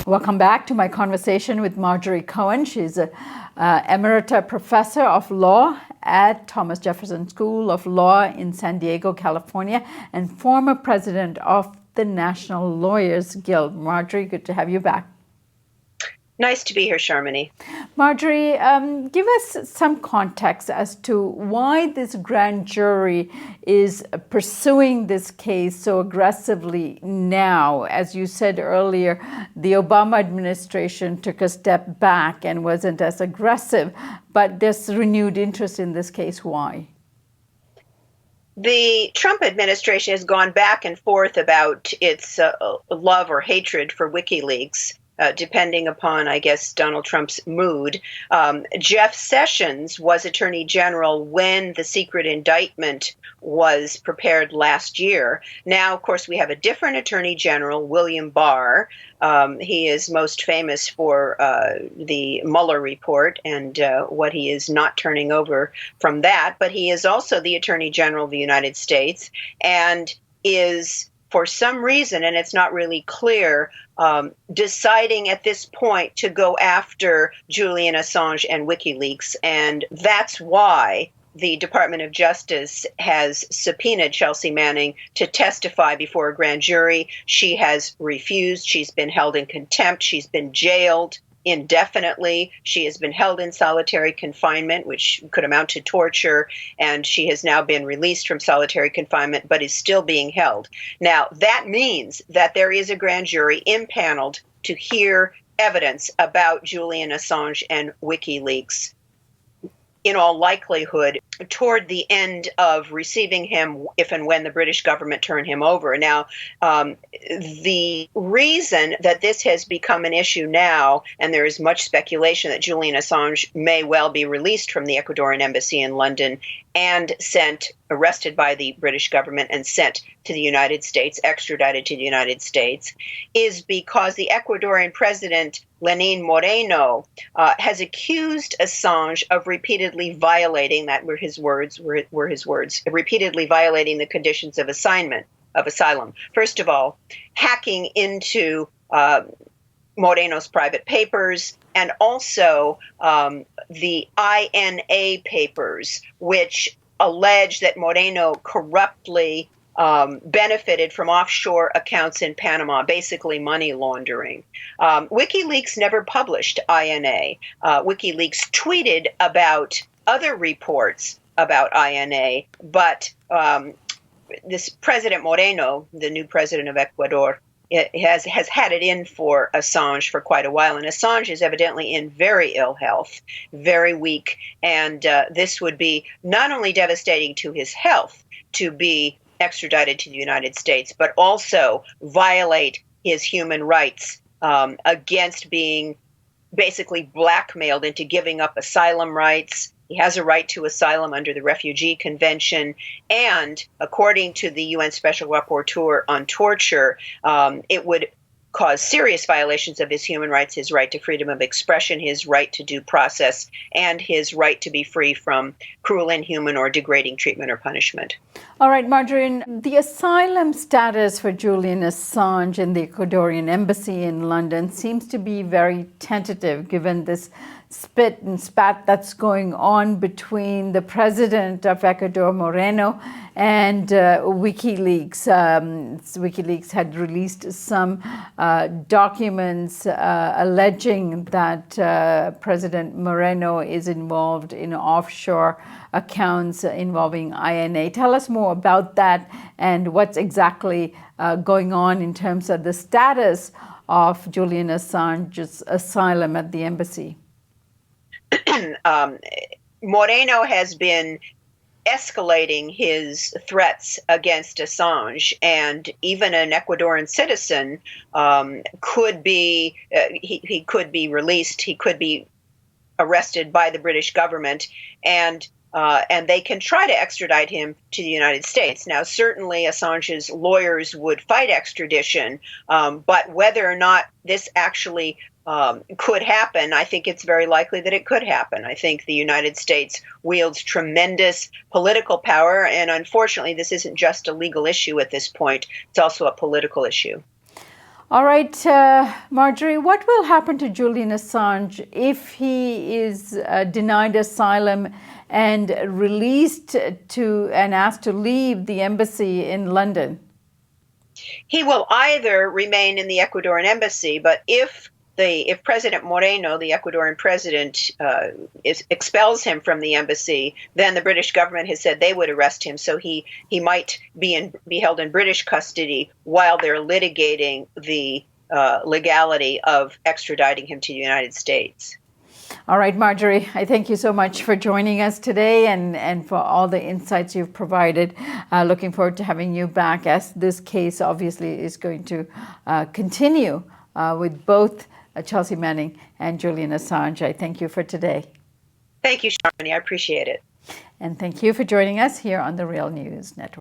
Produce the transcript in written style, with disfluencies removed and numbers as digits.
Welcome back to my conversation with Marjorie Cohn. She's an emerita professor of law at Thomas Jefferson School of Law in San Diego, California, and former president of the National Lawyers Guild. Marjorie, good to have you back. Nice to be here, Sharmini. Marjorie, give us some context as to why this grand jury is pursuing this case so aggressively now. As you said earlier, the Obama administration took a step back and wasn't as aggressive, but there's renewed interest in this case. Why? The Trump administration has gone back and forth about its love or hatred for WikiLeaks. Depending upon, I guess, Donald Trump's mood. Jeff Sessions was Attorney General when the secret indictment was prepared last year. Now, of course, we have a different Attorney General, William Barr. He is most famous for the Mueller report and what he is not turning over from that. But he is also the Attorney General of the United States and is, for some reason, and it's not really clear, deciding at this point to go after Julian Assange and WikiLeaks. And that's why the Department of Justice has subpoenaed Chelsea Manning to testify before a grand jury. She has refused. She's been held in contempt. She's been jailed indefinitely. She has been held in solitary confinement, which could amount to torture, and she has now been released from solitary confinement, but is still being held. Now, that means that there is a grand jury impaneled to hear evidence about Julian Assange and WikiLeaks, in all likelihood, toward the end of receiving him, if and when the British government turn him over. Now, the reason that this has become an issue now, and there is much speculation that Julian Assange may well be released from the Ecuadorian embassy in London and arrested by the British government and sent to the United States, extradited to the United States, is because the Ecuadorian president, Lenin Moreno, has accused Assange of repeatedly violating, repeatedly violating the conditions of asylum. First of all, hacking into Moreno's private papers, and also the INA papers, which allege that Moreno corruptly benefited from offshore accounts in Panama, basically money laundering. WikiLeaks never published INA. WikiLeaks tweeted about other reports about INA, but this President Moreno, the new president of Ecuador, has had it in for Assange for quite a while. And Assange is evidently in very ill health, very weak. And this would be not only devastating to his health to be extradited to the United States, but also violate his human rights against being basically blackmailed into giving up asylum rights. He has a right to asylum under the Refugee Convention. And according to the UN Special Rapporteur on Torture, it would cause serious violations of his human rights, his right to freedom of expression, his right to due process, and his right to be free from cruel, inhuman, or degrading treatment or punishment. All right, Marjorie, the asylum status for Julian Assange in the Ecuadorian embassy in London seems to be very tentative, given this spit and spat that's going on between the president of Ecuador, Moreno, and WikiLeaks. WikiLeaks had released some documents alleging that President Moreno is involved in offshore accounts involving INA. Tell us more about that and what's exactly going on in terms of the status of Julian Assange's asylum at the embassy. Moreno has been escalating his threats against Assange, and even an Ecuadorian citizen could be he could be released. He could be arrested by the British government, and they can try to extradite him to the United States. Now, certainly Assange's lawyers would fight extradition, but whether or not this actually could happen, I think it's very likely that it could happen. I think the United States wields tremendous political power, and unfortunately, this isn't just a legal issue at this point. It's also a political issue. All right, Marjorie, what will happen to Julian Assange if he is denied asylum and released and asked to leave the embassy in London? He will either remain in the Ecuadorian embassy, but if President Moreno, the Ecuadorian president, expels him from the embassy, then the British government has said they would arrest him. So he might be held in British custody while they're litigating the legality of extraditing him to the United States. All right, Marjorie, I thank you so much for joining us today and for all the insights you've provided. Looking forward to having you back, as this case obviously is going to continue with both Chelsea Manning and Julian Assange. I thank you for today. Thank you, Sharmini. I appreciate it. And thank you for joining us here on the Real News Network.